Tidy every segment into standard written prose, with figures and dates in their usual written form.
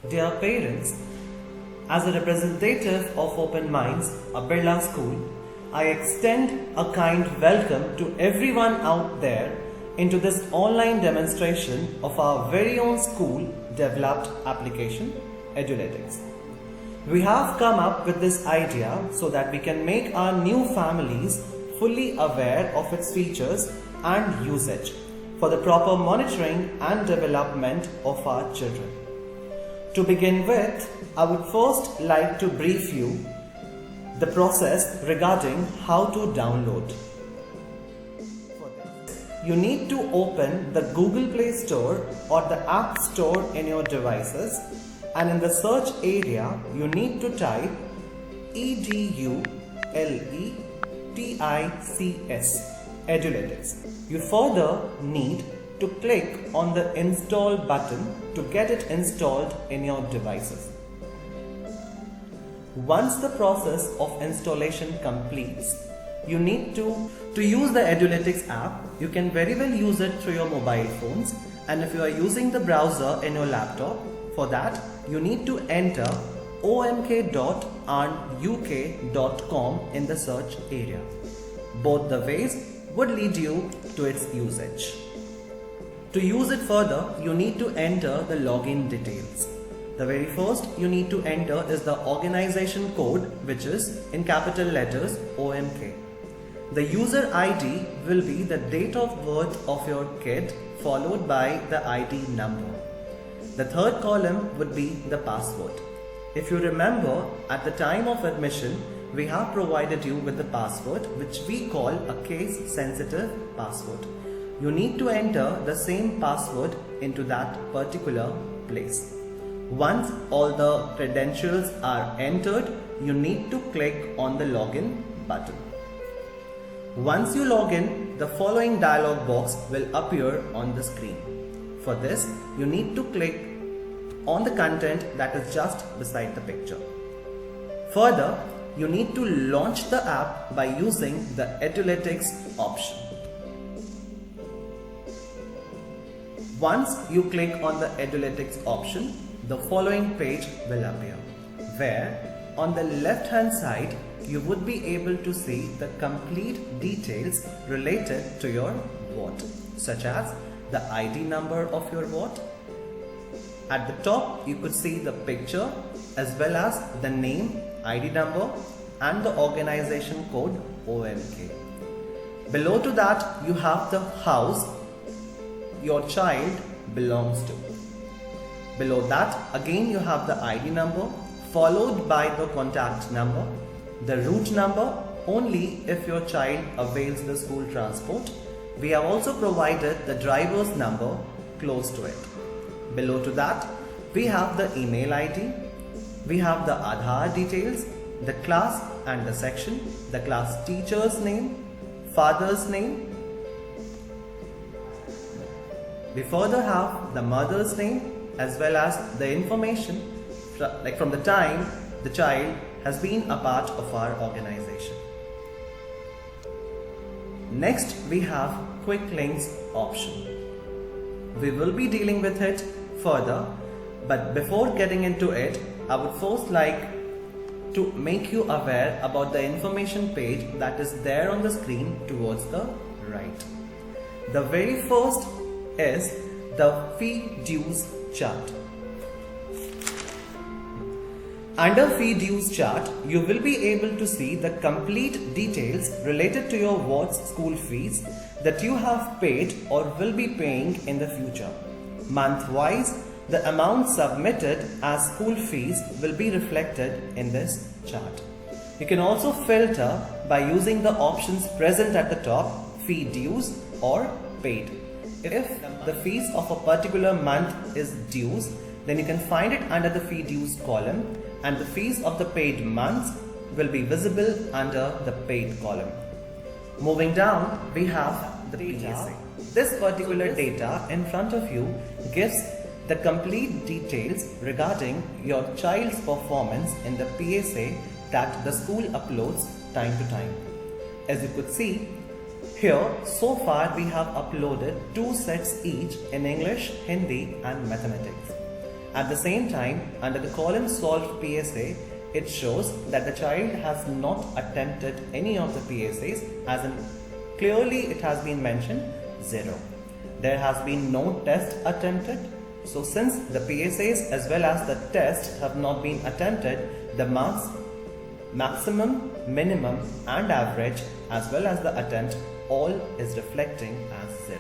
Dear parents, as a representative of Open Minds, a Birla School, I extend a kind welcome to everyone out there into this online demonstration of our very own school developed application, Eduletics. We have come up with this idea so that we can make our new families fully aware of its features and usage for the proper monitoring and development of our children. To begin with, I would first like to brief you the process regarding how to download. For this, you need to open the Google Play Store or the App Store in your devices, and in the search area you need to type Eduletics, Eduletics. You further need to click on the install button to get it installed in your devices. Once the process of installation completes, you need to use the Eduletics app. You can very well use it through your mobile phones, and if you are using the browser in your laptop, for that you need to enter omk.uk.com in the search area. Both the ways would lead you to its usage. To use it further, you need to enter the login details. The very first you need to enter is the organization code, which is in capital letters OMK. The user ID will be the date of birth of your kid followed by the ID number. The third column would be the password. If you remember, at the time of admission, we have provided you with the password, which we call a case-sensitive password. You need to enter the same password into that particular place. Once all the credentials are entered, you need to click on the login button. Once you log in, the following dialog box will appear on the screen. For this, you need to click on the content that is just beside the picture. Further, you need to launch the app by using the Eduletics option. Once you click on the Eduletics option, the following page will appear, where on the left hand side you would be able to see the complete details related to your ward, such as the ID number of your ward. At the top you could see the picture as well as the name, ID number and the organization code OMK. Below to that you have the house your child belongs to. Below that again you have the ID number followed by the contact number, the route number only if your child avails the school transport. We have also provided the driver's number close to it. Below to that we have the email ID, we have the Aadhaar details, the class and the section, the class teacher's name, father's name. We further have the mother's name as well as the information from the time the child has been a part of our organization. Next we have quick links option. We will be dealing with it further, but before getting into it, I would first like to make you aware about the information page that is there on the screen towards the right. The very first is the fee dues chart. Under fee dues chart, you will be able to see the complete details related to your ward's school fees that you have paid or will be paying in the future. Month-wise, the amount submitted as school fees will be reflected in this chart. You can also filter by using the options present at the top, fee dues or paid. If the fees of a particular month is dues, then you can find it under the fee dues column, and the fees of the paid months will be visible under the paid column. Moving down, we have the PSA. This particular data in front of you gives the complete details regarding your child's performance in the PSA that the school uploads time to time. As you could see, here so far we have uploaded 2 sets each in English, Hindi and Mathematics. At the same time, under the column solved PSA, it shows that the child has not attempted any of the PSAs, as in clearly it has been mentioned 0. There has been no test attempted. So since the PSAs as well as the test have not been attempted, the marks maximum, minimum and average as well as the attempt all is reflecting as 0.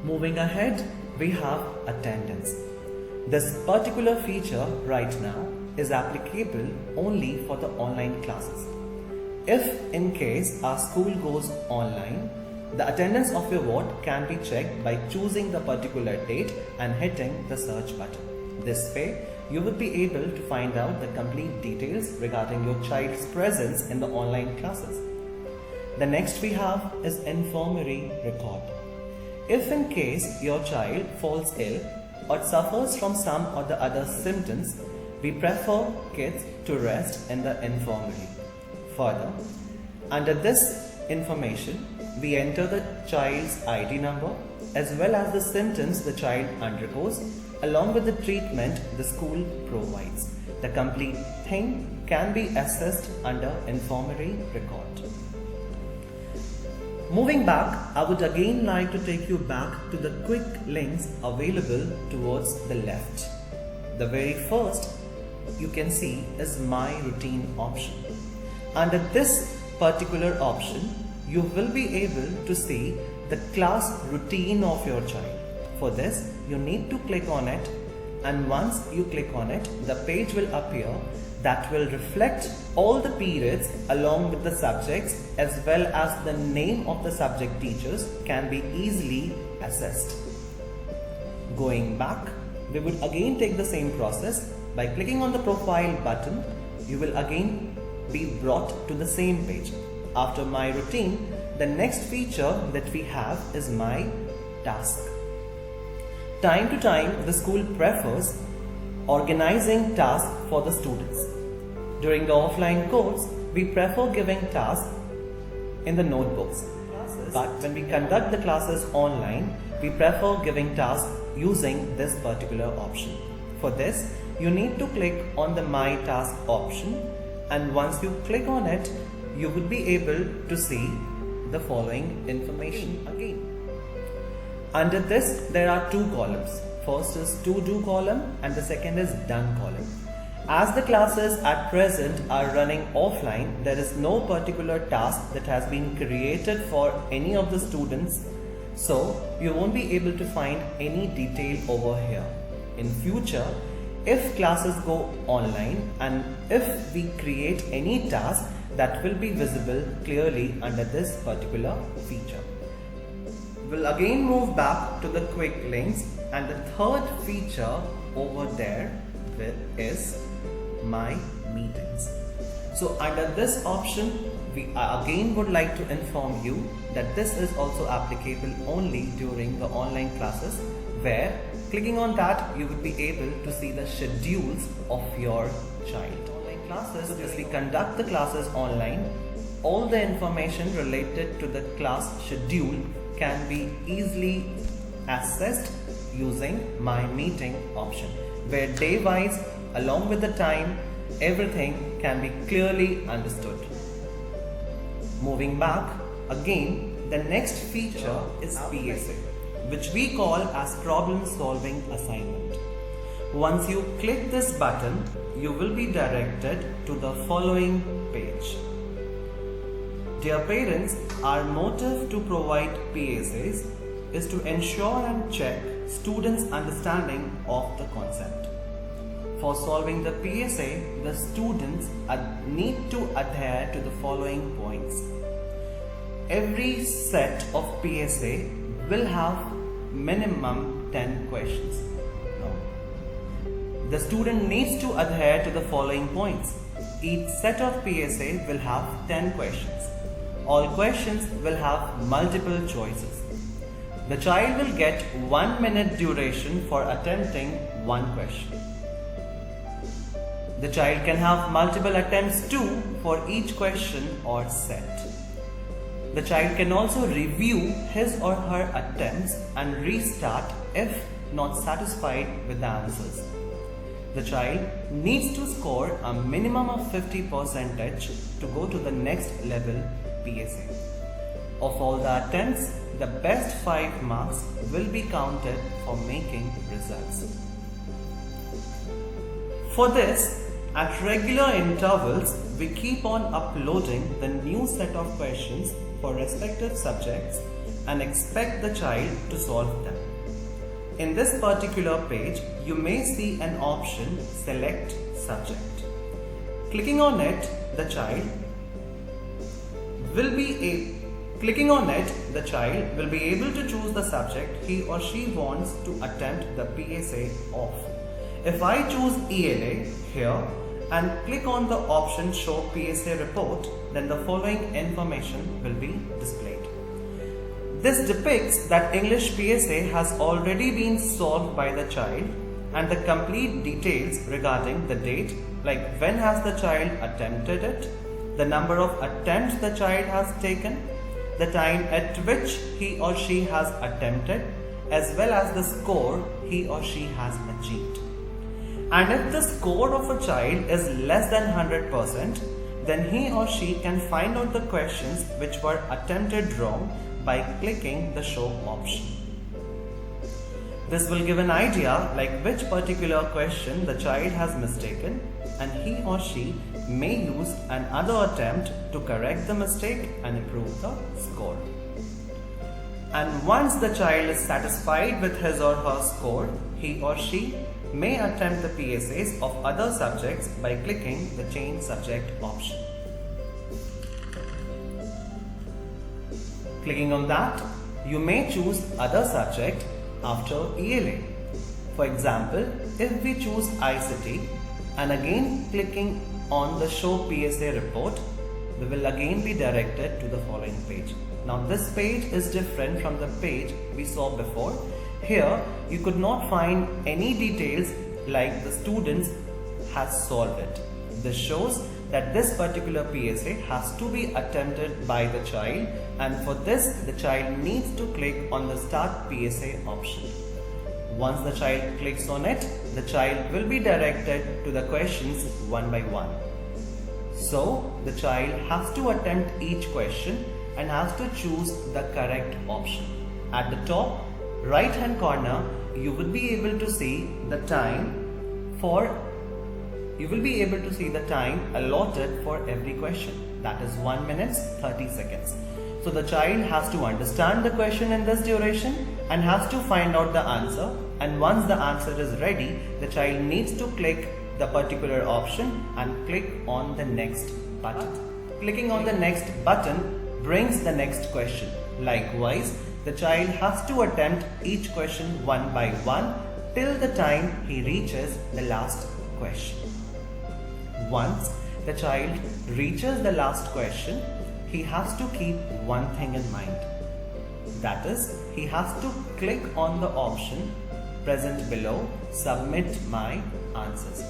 Moving ahead, we have attendance. This particular feature right now is applicable only for the online classes. If in case our school goes online, the attendance of your ward can be checked by choosing the particular date and hitting the search button. This way, you will be able to find out the complete details regarding your child's presence in the online classes. The next we have is Infirmary Record. If in case your child falls ill or suffers from some or the other symptoms, we prefer kids to rest in the infirmary. Further, under this information, we enter the child's ID number as well as the symptoms the child undergoes along with the treatment the school provides. The complete thing can be assessed under Infirmary Record. Moving back, I would again like to take you back to the quick links available towards the left. The very first you can see is My Routine option. Under this particular option, you will be able to see the class routine of your child. For this, you need to click on it, and once you click on it, the page will appear that will reflect all the periods along with the subjects as well as the name of the subject teachers can be easily assessed. Going back, we would again take the same process. By clicking on the profile button, you will again be brought to the same page. After My Routine, the next feature that we have is My Task. Time to time, the school prefers organizing tasks for the students. During the offline course, we prefer giving tasks in the notebooks. But when we conduct the classes online, we prefer giving tasks using this particular option. For this, you need to click on the My Task option, and once you click on it, you will be able to see the following information again. Under this, there are two columns. First is To Do column and the second is Done column. As the classes at present are running offline, there is no particular task that has been created for any of the students, so you won't be able to find any detail over here. In future, if classes go online and if we create any task, that will be visible clearly under this particular feature. We'll again move back to the quick links, and the third feature over there is My Meetings. So under this option, we again would like to inform you that this is also applicable only during the online classes, where clicking on that you would be able to see the schedules of your child. Online classes, as we conduct the classes online, all the information related to the class schedule can be easily accessed using My Meeting option, where day-wise along with the time, everything can be clearly understood. Moving back, again, the next feature is PSA, which we call as Problem Solving Assignment. Once you click this button, you will be directed to the following page. Dear parents, our motive to provide PSAs is to ensure and check students' understanding of the concept. For solving the PSA, the students need to adhere to the following points. Every set of PSA will have minimum 10 questions. The student needs to adhere to the following points. Each set of PSA will have 10 questions. All questions will have multiple choices. The child will get 1 minute duration for attempting one question. The child can have multiple attempts too for each question or set. The child can also review his or her attempts and restart if not satisfied with the answers. The child needs to score a minimum of 50% to go to the next level PSA. Of all the attempts, the best 5 marks will be counted for making results. For this, at regular intervals, we keep on uploading the new set of questions for respective subjects and expect the child to solve them. In this particular page, you may see an option Select Subject. Clicking on it, the child will be able to choose the subject he or she wants to attempt the PSA of. If I choose ELA here and click on the option Show PSA Report, then the following information will be displayed. This depicts that English PSA has already been solved by the child and the complete details regarding the date, like when has the child attempted it, the number of attempts the child has taken, the time at which he or she has attempted, as well as the score he or she has achieved. And if the score of a child is less than 100%, then he or she can find out the questions which were attempted wrong by clicking the show option. This will give an idea like which particular question the child has mistaken, and he or she may use another attempt to correct the mistake and improve the score. And once the child is satisfied with his or her score, he or she may attempt the PSAs of other subjects by clicking the Change Subject option. Clicking on that, you may choose other subject after ELA. For example, if we choose ICT and again clicking on the Show PSA Report, we will again be directed to the following page. Now this page is different from the page we saw before. Here you could not find any details like the students has solved it. This shows that this particular PSA has to be attempted by the child, and for this the child needs to click on the Start PSA option. Once the child clicks on it, the child will be directed to the questions one by one. So the child has to attempt each question and has to choose the correct option. At the top right hand corner, you will be able to see the time allotted for every question. That is 1 minute 30 seconds. So the child has to understand the question in this duration and has to find out the answer, and once the answer is ready, the child needs to click the particular option and click on the next button. Clicking on the next button brings the next question. Likewise, the child has to attempt each question one by one till the time he reaches the last question. Once the child reaches the last question, he has to keep one thing in mind. That is, he has to click on the option present below, Submit My Answers.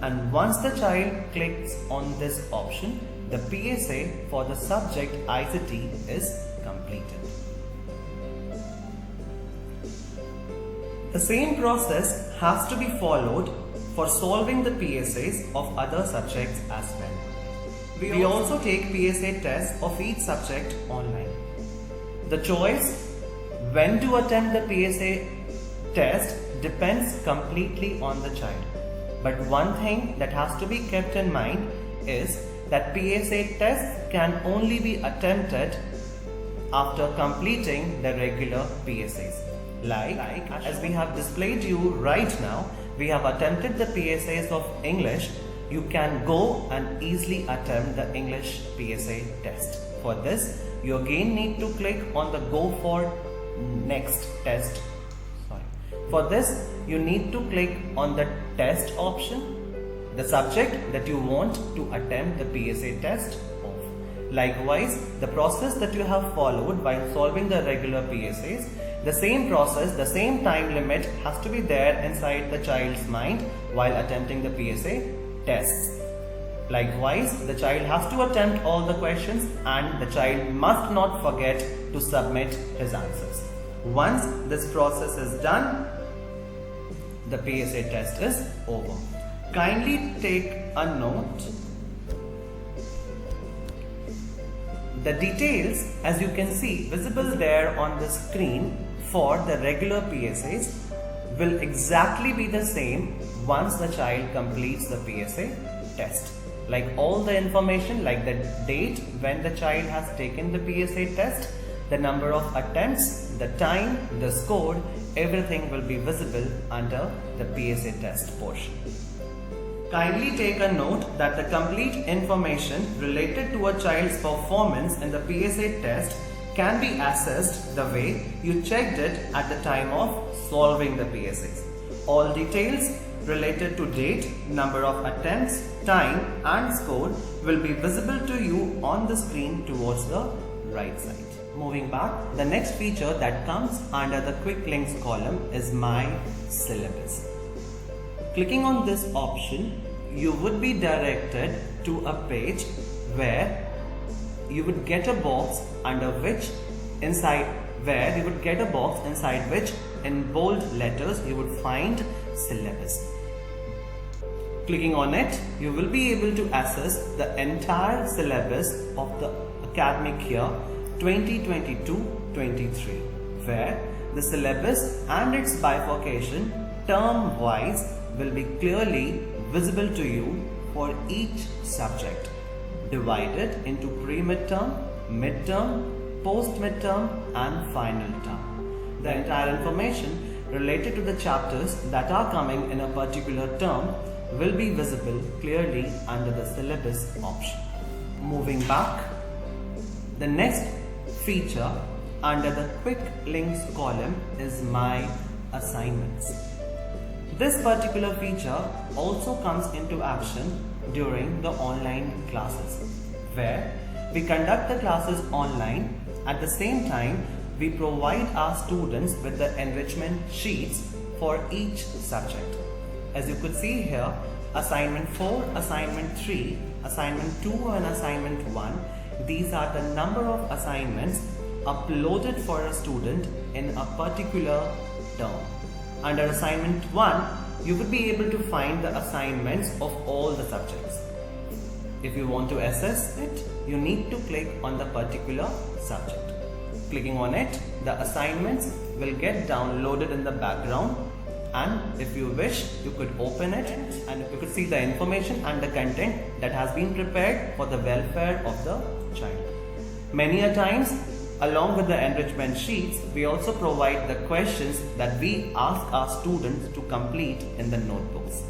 And once the child clicks on this option, the PSA for the subject ICT is completed. The same process has to be followed for solving the PSAs of other subjects as well. We also take PSA tests of each subject online. The choice when to attempt the PSA test depends completely on the child. But one thing that has to be kept in mind is that PSA tests can only be attempted after completing the regular PSAs. Like as we have displayed you right now, we have attempted the PSAs of English. You can go and easily attempt the English PSA test. For this, you again need to click on the Go for Next Test. For this, you need to click on the Test option, the subject that you want to attempt the PSA test of. Likewise, the process that you have followed by solving the regular PSAs, the same process, the same time limit has to be there inside the child's mind while attempting the PSA tests. Likewise, the child has to attempt all the questions and the child must not forget to submit his answers. Once this process is done, the PSA test is over. Kindly take a note. The details, as you can see visible there on the screen for the regular PSAs, will exactly be the same once the child completes the PSA test. Like all the information, like the date when the child has taken the PSA test, the number of attempts, the time, the score, everything will be visible under the PSA test portion. Kindly take a note that the complete information related to a child's performance in the PSA test can be assessed the way you checked it at the time of solving the PSAs. All details related to date, number of attempts, time and score will be visible to you on the screen towards the right side. Moving back, the next feature that comes under the quick links column is My Syllabus. Clicking on this option, you would be directed to a page where you would get a box inside which in bold letters you would find syllabus. Clicking on it, you will be able to access the entire syllabus of the academic year 2022-23, where the syllabus and its bifurcation term-wise will be clearly visible to you for each subject, divided into pre-midterm, midterm, post-midterm and final term. The entire information related to the chapters that are coming in a particular term will be visible clearly under the syllabus option. Moving back, the next feature under the quick links column is My Assignments. This particular feature also comes into action during the online classes, where we conduct the classes online. At the same time, we provide our students with the enrichment sheets for each subject. As you could see here, assignment 4, assignment 3, assignment 2 and assignment 1, these are the number of assignments uploaded for a student in a particular term. Under assignment 1, you would be able to find the assignments of all the subjects. If you want to assess it, you need to click on the particular subject. Clicking on it, the assignments will get downloaded in the background, and if you wish, you could open it and you could see the information and the content that has been prepared for the welfare of the child. Many a times, along with the enrichment sheets, we also provide the questions that we ask our students to complete in the notebooks.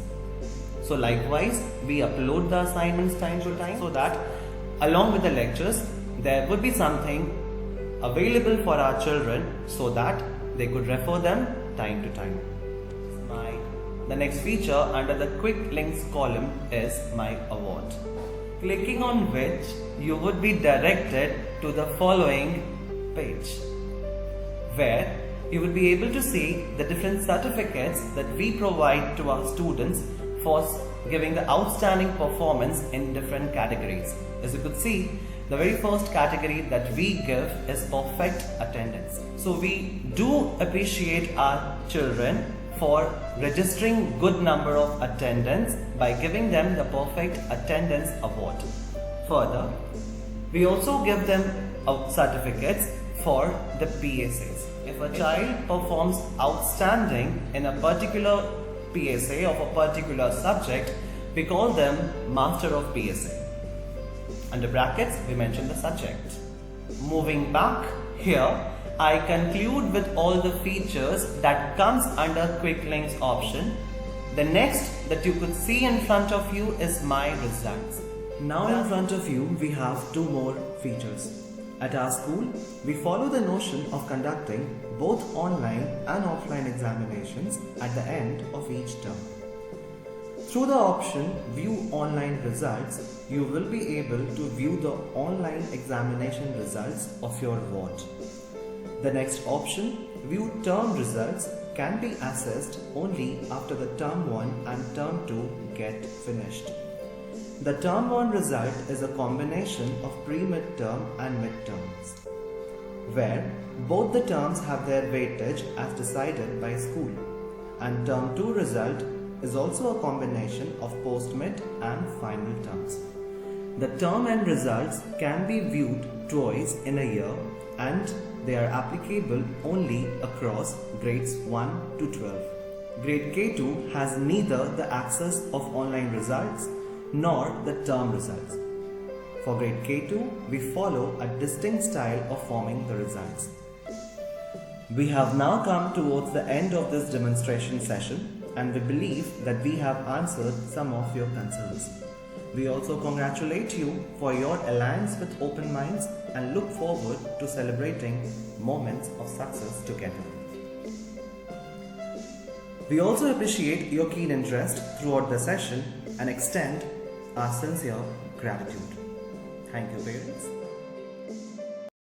So likewise, we upload the assignments time to time so that along with the lectures, there would be something available for our children so that they could refer them time to time. The next feature under the quick links column is My Award, clicking on which you would be directed to the following page, where you would be able to see the different certificates that we provide to our students for giving the outstanding performance in different categories. As you could see, the very first category that we give is perfect attendance. So we do appreciate our children for registering good number of attendance by giving them the perfect attendance award. Further, we also give them certificates for the PSAs. If a child performs outstanding in a particular PSA of a particular subject, we call them Master of PSA. Under brackets, we mention the subject. Moving back here, I conclude with all the features that comes under quick links option. The next that you could see in front of you is My Results. Now in front of you, we have two more features. At our school, we follow the notion of conducting both online and offline examinations at the end of each term. Through the option View Online Results, you will be able to view the online examination results of your ward. The next option, View Term Results, can be accessed only after the Term 1 and Term 2 get finished. The Term 1 result is a combination of pre-midterm and midterms, where both the terms have their weightage as decided by school. and Term 2 result is also a combination of post-mid and final terms. The term end results can be viewed twice in a year and they are applicable only across grades 1 to 12. Grade K2 has neither the access of online results nor the term results. For grade K2, we follow a distinct style of forming the results. We have now come towards the end of this demonstration session and we believe that we have answered some of your concerns. We also congratulate you for your alliance with open minds and look forward to celebrating moments of success together. We also appreciate your keen interest throughout the session and extend our sincere gratitude. Thank you, parents.